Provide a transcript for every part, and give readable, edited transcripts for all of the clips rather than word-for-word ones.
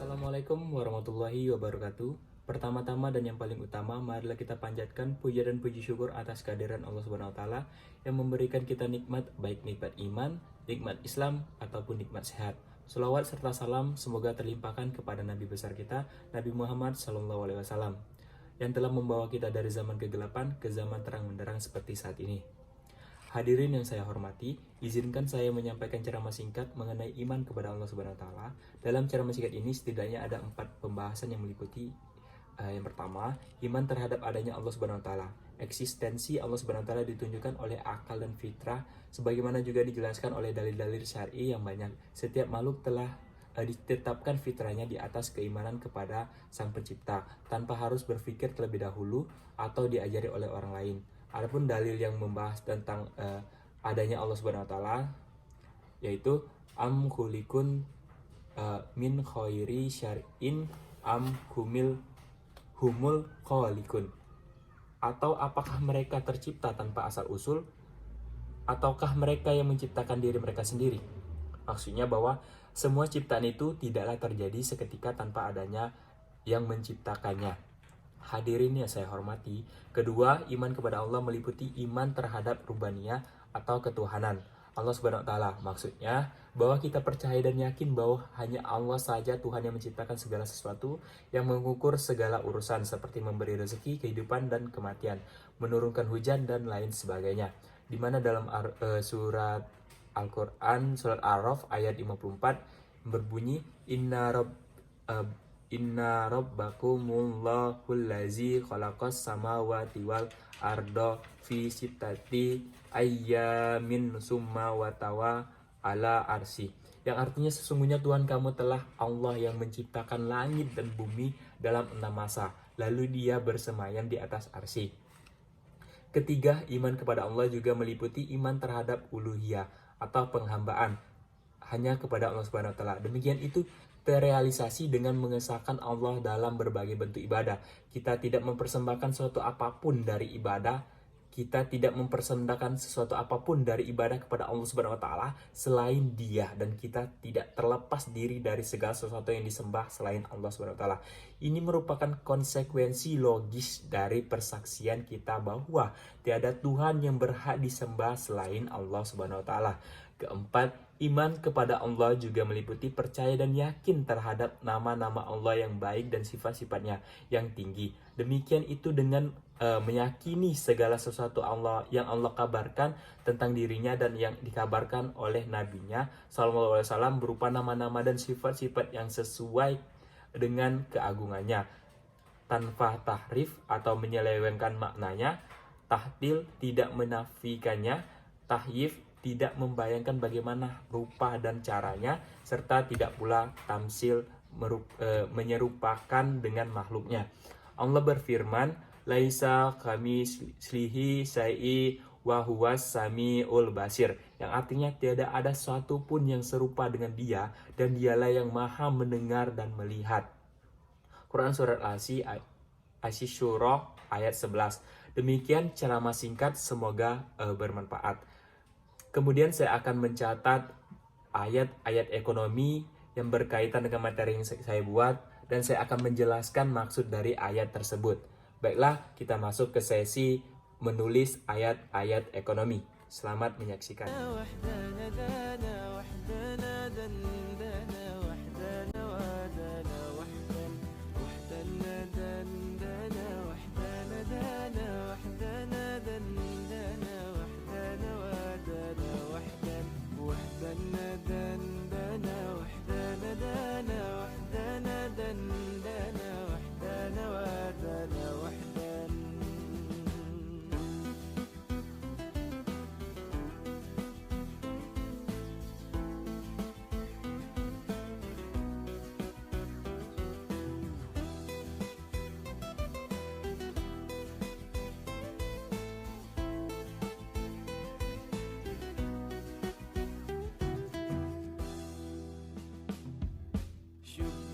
Assalamualaikum warahmatullahi wabarakatuh. Pertama-tama dan yang paling utama, marilah kita panjatkan puja dan puji syukur atas kehadiran Allah Subhanahu wa taala yang memberikan kita nikmat, baik nikmat iman, nikmat Islam ataupun nikmat sehat. Selawat serta salam semoga terlimpahkan kepada Nabi besar kita, Nabi Muhammad SAW, yang telah membawa kita dari zaman kegelapan ke zaman terang benderang seperti saat ini. Hadirin yang saya hormati, izinkan saya menyampaikan ceramah singkat mengenai iman kepada Allah Subhanahu wa taala. Dalam ceramah singkat ini setidaknya ada 4 pembahasan yang meliputi yang pertama, iman terhadap adanya Allah Subhanahu wa taala. Eksistensi Allah Subhanahu wa taala ditunjukkan oleh akal dan fitrah sebagaimana juga dijelaskan oleh dalil-dalil syar'i yang banyak. Setiap makhluk telah ditetapkan fitrahnya di atas keimanan kepada Sang Pencipta tanpa harus berpikir terlebih dahulu atau diajari oleh orang lain. Adapun dalil yang membahas tentang adanya Allah Subhanahu wa taala yaitu am khuliqun min khairi syar'in am humul khaliqun, atau apakah mereka tercipta tanpa asal usul ataukah mereka yang menciptakan diri mereka sendiri. Maksudnya bahwa semua ciptaan itu tidaklah terjadi seketika tanpa adanya yang menciptakannya. Hadirin yang saya hormati, kedua, iman kepada Allah meliputi iman terhadap rubaniyah atau ketuhanan Allah Subhanahu wa taala. Maksudnya bahwa kita percaya dan yakin bahwa hanya Allah saja Tuhan yang menciptakan segala sesuatu, yang mengukur segala urusan seperti memberi rezeki, kehidupan dan kematian, menurunkan hujan dan lain sebagainya. Di mana dalam surat Al-Qur'an surat Ar-Raf ayat 54 berbunyi Inna rabbakumullahul lazi khalaqas samawati wal arda fi sittati ayyamin summa watawa ala arsi. Yang artinya sesungguhnya Tuhan kamu telah Allah yang menciptakan langit dan bumi dalam 6 masa, lalu dia bersemayam di atas arsy. Ketiga, iman kepada Allah juga meliputi iman terhadap uluhiyah atau penghambaan hanya kepada Allah Subhanahu wa taala. Demikian itu terrealisasi dengan mengesahkan Allah dalam berbagai bentuk ibadah. Kita tidak mempersembahkan sesuatu apapun dari ibadah. Kita tidak mempersembahkan sesuatu apapun dari ibadah kepada Allah Subhanahu wa taala selain Dia, dan kita tidak terlepas diri dari segala sesuatu yang disembah selain Allah Subhanahu wa taala. Ini merupakan konsekuensi logis dari persaksian kita bahwa tiada Tuhan yang berhak disembah selain Allah Subhanahu wa taala. Keempat, iman kepada Allah juga meliputi percaya dan yakin terhadap nama-nama Allah yang baik dan sifat-sifatnya yang tinggi. Demikian itu dengan meyakini segala sesuatu yang Allah kabarkan tentang dirinya dan yang dikabarkan oleh nabinya sallallahu alaihi wasallam berupa nama-nama dan sifat-sifat yang sesuai dengan keagungannya, tanpa tahrif atau menyelewengkan maknanya, tahtil tidak menafikannya, tahyif tidak membayangkan bagaimana rupa dan caranya, serta tidak pula tamsil menyerupakan dengan makhluknya. Allah berfirman, laisa kamislihi syai'i wa huwas samiul basir, yang artinya tiada ada sesuatu pun yang serupa dengan Dia dan Dialah yang Maha mendengar dan melihat. Quran surat Asy-Syura ayat 11. Demikian ceramah singkat, semoga bermanfaat. Kemudian saya akan mencatat ayat-ayat ekonomi yang berkaitan dengan materi yang saya buat, dan saya akan menjelaskan maksud dari ayat tersebut. Baiklah, kita masuk ke sesi menulis ayat-ayat ekonomi. Selamat menyaksikan.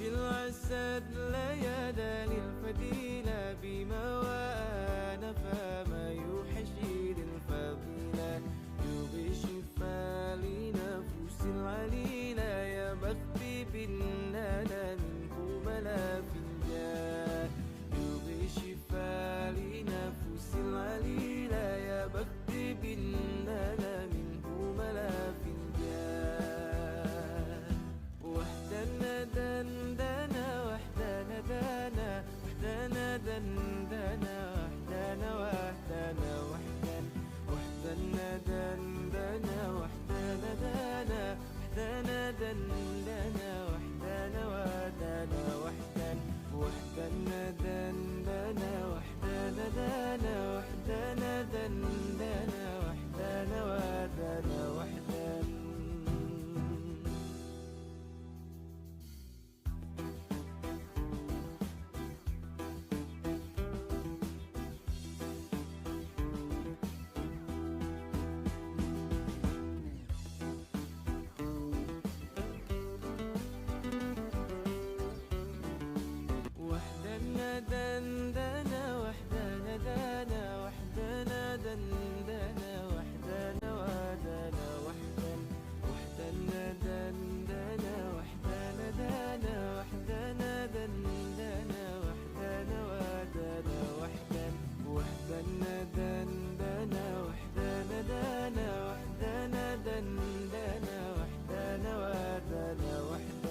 الأسد لا يدى للفديلة بما وأنا فما يحشيد الفضيلة يغي شفاء لنفوس العليلة يا بختي بالنادى منكم دندنا وحدنا دنا وحدنا دندنا وحدنا ودنا وحدنا. وحدنا دندنا وحدنا دنا وحدنا دندنا وحدنا ودنا وحدنا. وحدنا دندنا وحدنا دنا وحدنا دندنا وحدنا ودنا وحدنا. وحدنا دندنا وحدنا دنا وحدنا دندنا وحدنا ودنا وحدنا.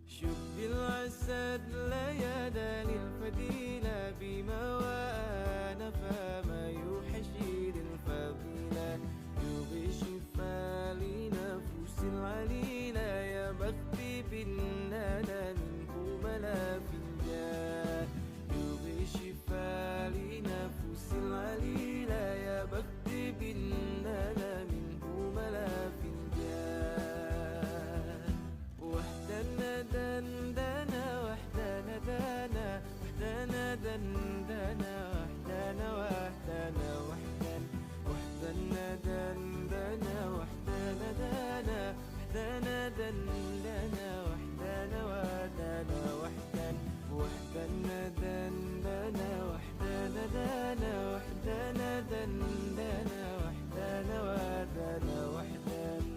شب العسد ليالي الفديلة بما وأنا فما يحشد الفضيلة. يبغي شفاء لنفوس العليلة يا بختي بالنانا منه ملا فنجان. يبغي شفاء لنفوس العليلة يا بختي بالنانا منه ملا فنجان. وحدنا دندنا وحدنا دنا وحدنا دندنا وحدنا وحدنا وحدنا. وحدنا دندنا وحدنا دنا وحدنا دندنا وحدنا ودنا وحدنا. وحدنا دندنا وحدنا دنا وحدنا دندنا وحدنا ودنا وحدنا.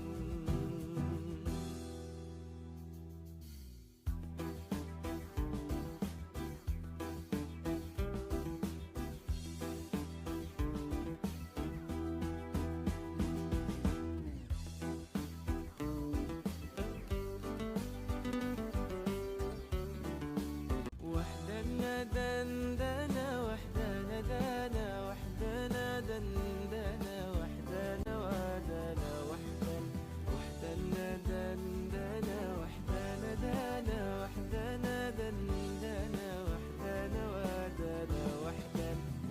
وحدنا دندنا وحدنا دنا وحدنا دندنا وحدنا ودنا وحدنا. وحدنا دندنا وحدنا دنا وحدنا دندنا وحدنا ودنا وحدنا.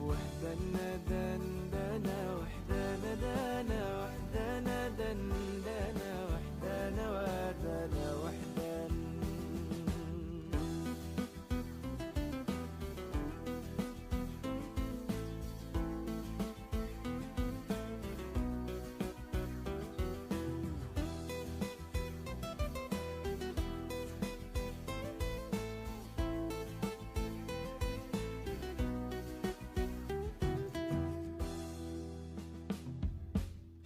وحدنا دندنا وحدنا دنا وحدنا دندنا وحدنا ودنا وحدنا.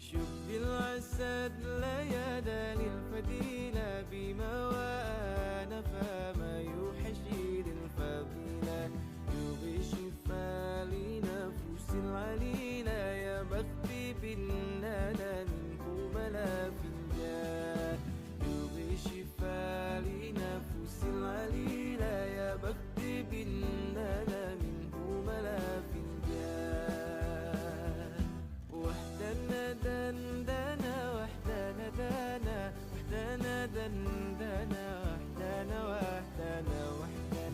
شب العسد ليالي الفديلة بما وأنا فما يحشد الفضيلة. يبغي شفاء لنفوس العليلة يا بختي بالنانا منه ملا فنجان. يبغي شفاء لنفوس العليلة يا بختي بالنانا منه ملا فنجان. وحدنا دندنا وحدنا دنا وحدنا دندنا وحدنا وحدنا وحدنا.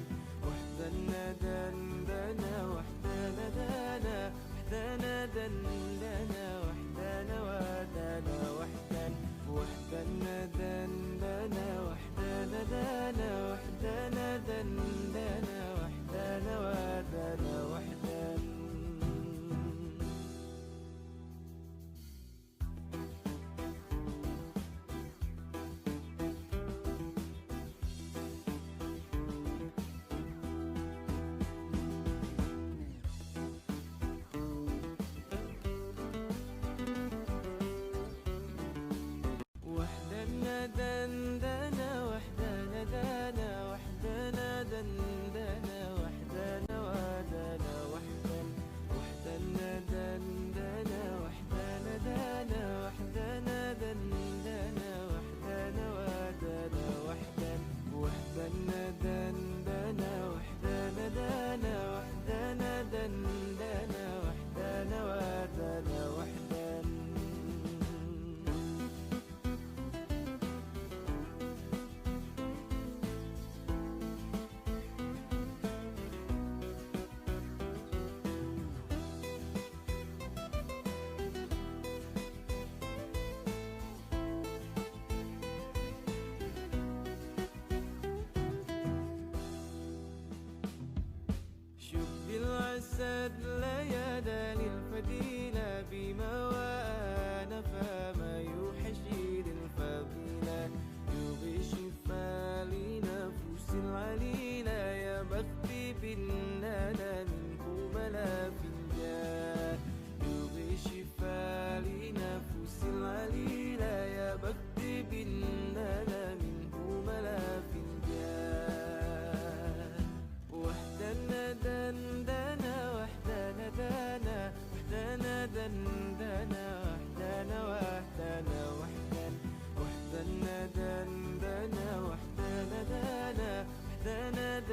وحدنا دندنا وحدنا دنا وحدنا دندنا وحدنا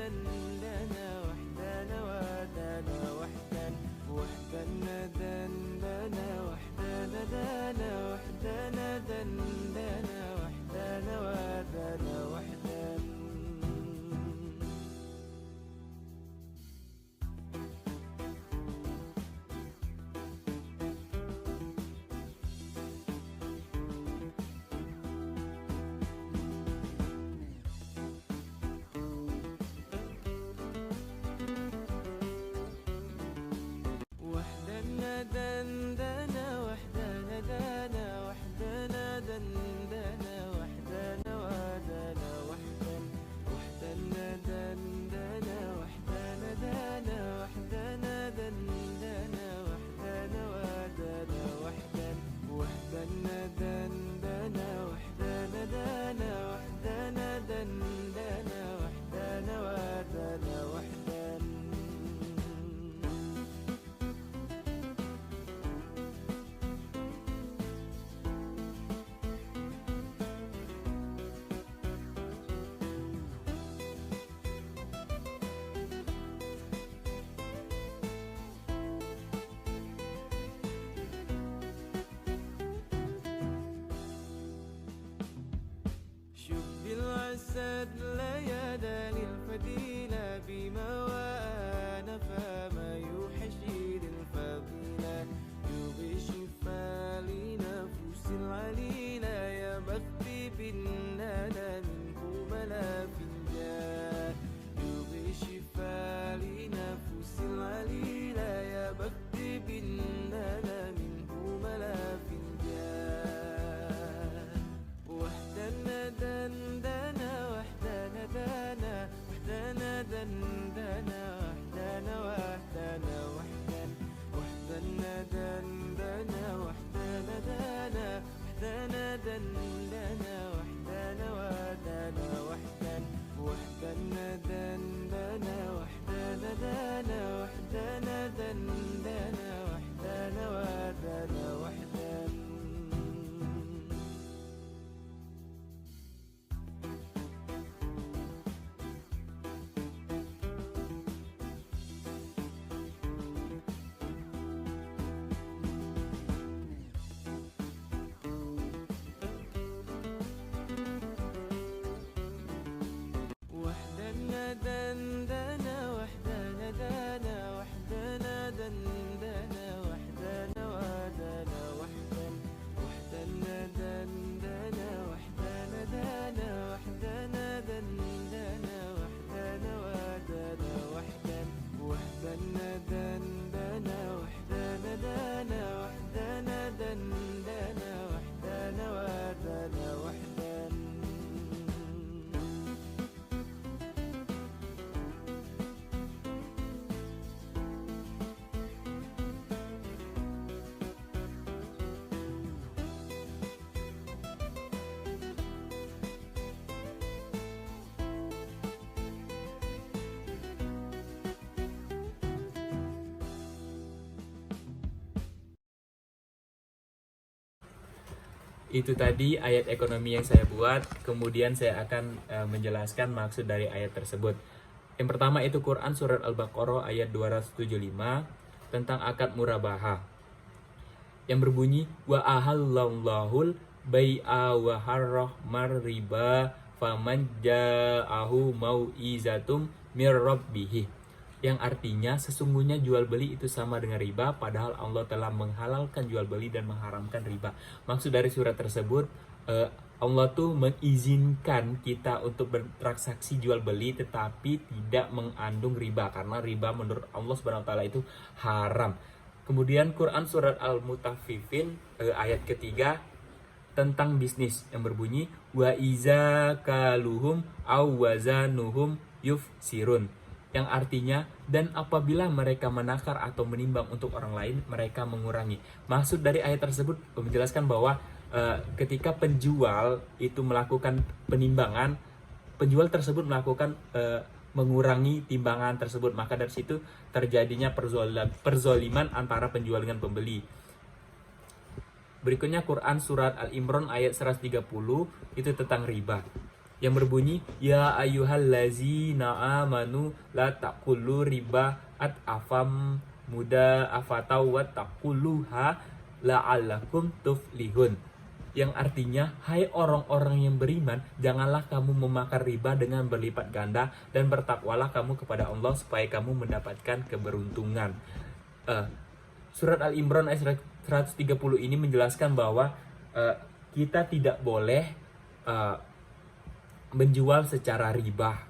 دندنا وحدنا ودانا وحدا وحدنا دندنا وحدنا دانا وحدنا دندنا وحدنا ودانا وحدا وحدنا دندنا وحدنا دانا وحدنا دندنا وحدنا ودانا وحدا وحدنا دندنا وحدنا دانا وحدنا دندنا وحدنا ودانا وحدا وحدنا دندنا وحدنا دانا وحدنا دندنا وحدنا ودانا وحدا شوف بالعسد ليالي الفديلة بما وأنا فما يوحشيد الفضيلة يبغي شفاء لنفوس العليلة يا بختي بالنانا منه ملا فنجان يبغي شفاء لنفوس العليلة يا بختي بالنانا منه ملا فنجان وحدنا دندنا وحدنا دانا وحدنا دندنا وحدنا وحدنا وحدا وحدنا دندنا وحدنا دانا وحدنا دندنا وحدنا ودانا وحدا وحدنا دندنا وحدنا دانا وحدنا دندنا وحدنا ودانا وحدا وحدنا دندنا وحدنا دانا وحدنا دندنا وحدنا ودانا وحدا وحدنا دندنا وحدنا دانا وحدنا دندنا وحدنا ودانا وحدا وحدنا دندنا وحدنا دانا وحدنا دندنا وحدنا ودانا وحدا Itu tadi ayat ekonomi yang saya buat, kemudian saya akan menjelaskan maksud dari ayat tersebut. Yang pertama itu Quran Surat Al-Baqarah ayat 275 tentang akad murabahah yang berbunyi wa ahallallahul bai'a wa harramar riba faman ja'ahu mau'izatum mir rabbih, yang artinya sesungguhnya jual beli itu sama dengan riba, padahal Allah telah menghalalkan jual beli dan mengharamkan riba. Maksud dari surat tersebut, Allah tuh mengizinkan kita untuk bertransaksi jual beli tetapi tidak mengandung riba, karena riba menurut Allah Subhanahu wa taala itu haram. Kemudian Quran Surat Al-Mutaffifin ayat ketiga tentang bisnis yang berbunyi wa iza kaluhum aw wazanuhum yufsirun, yang artinya dan apabila mereka menakar atau menimbang untuk orang lain mereka mengurangi. Maksud dari ayat tersebut menjelaskan bahwa ketika penjual itu melakukan penimbangan, penjual tersebut melakukan mengurangi timbangan tersebut, maka dari situ terjadinya perzoliman antara penjual dengan pembeli. Berikutnya Quran Surat Al-Imran ayat 130 itu tentang riba. yang berbunyi ya ayyuhallazina amanu la taqullu riba at afam muda afatau wa taqulluha la'allakum tuflihun, yang artinya hai orang-orang yang beriman, janganlah kamu memakan riba dengan berlipat ganda, dan bertakwalah kamu kepada Allah supaya kamu mendapatkan keberuntungan. Surat Al-Imran ayat 130 ini menjelaskan bahwa kita tidak boleh menjual secara riba.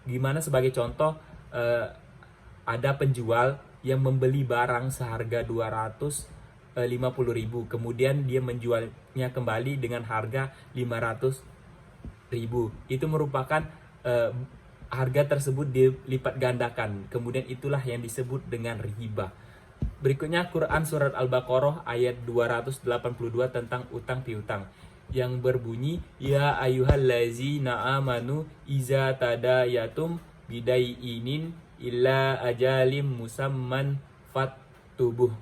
Gimana sebagai contoh, ada penjual yang membeli barang seharga 250.000, kemudian dia menjualnya kembali dengan harga 500.000. Itu merupakan harga tersebut dilipat gandakan, kemudian itulah yang disebut dengan riba. Berikutnya Quran surat Al-Baqarah ayat 282 tentang utang piutang, yang berbunyi ya ayyuhallazina amanu iza tadayatum bidaiinin illa ajalim musamman fattubuh,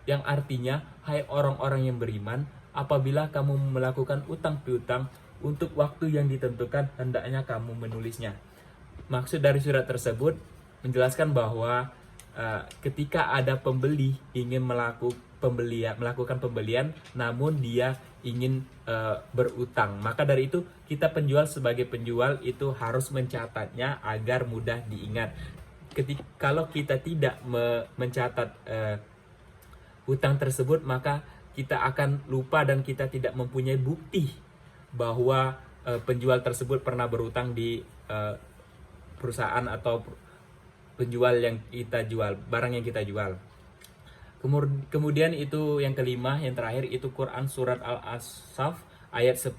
yang artinya hai orang-orang yang beriman, apabila kamu melakukan utang piutang untuk waktu yang ditentukan, hendaknya kamu menulisnya. Maksud dari surat tersebut menjelaskan bahwa ketika ada pembeli ingin melakukan pembelian namun dia ingin berutang, maka dari itu kita penjual sebagai penjual itu harus mencatatnya agar mudah diingat. Kalau kita tidak mencatat hutang tersebut, maka kita akan lupa dan kita tidak mempunyai bukti bahwa penjual tersebut pernah berutang di perusahaan atau penjual yang kita jual, barang yang kita jual. Kemudian itu yang kelima, yang terakhir itu Quran surat Al-Asaf ayat 10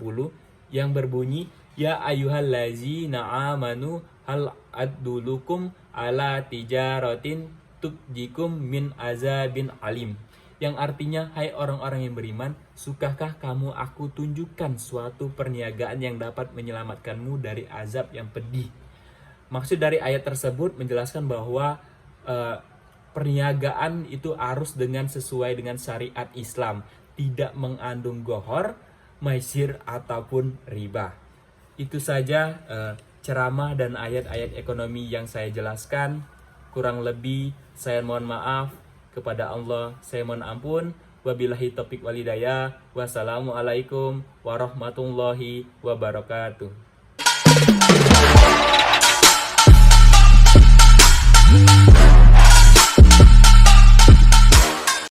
yang berbunyi ya ayyuhallazina amanu hal adulukum ala tijaratin tubjikum min azabin alim, yang artinya hai orang-orang yang beriman, sukakah kamu aku tunjukkan suatu perniagaan yang dapat menyelamatkanmu dari azab yang pedih. Maksud dari ayat tersebut menjelaskan bahwa perniagaan itu harus sesuai dengan syariat Islam, tidak mengandung gohor, maisir ataupun riba. Itu saja ceramah dan ayat-ayat ekonomi yang saya jelaskan. Kurang lebih saya mohon maaf, kepada Allah saya mohon ampun. Wabillahi taufiq walhidayah. Wassalamualaikum warahmatullahi wabarakatuh.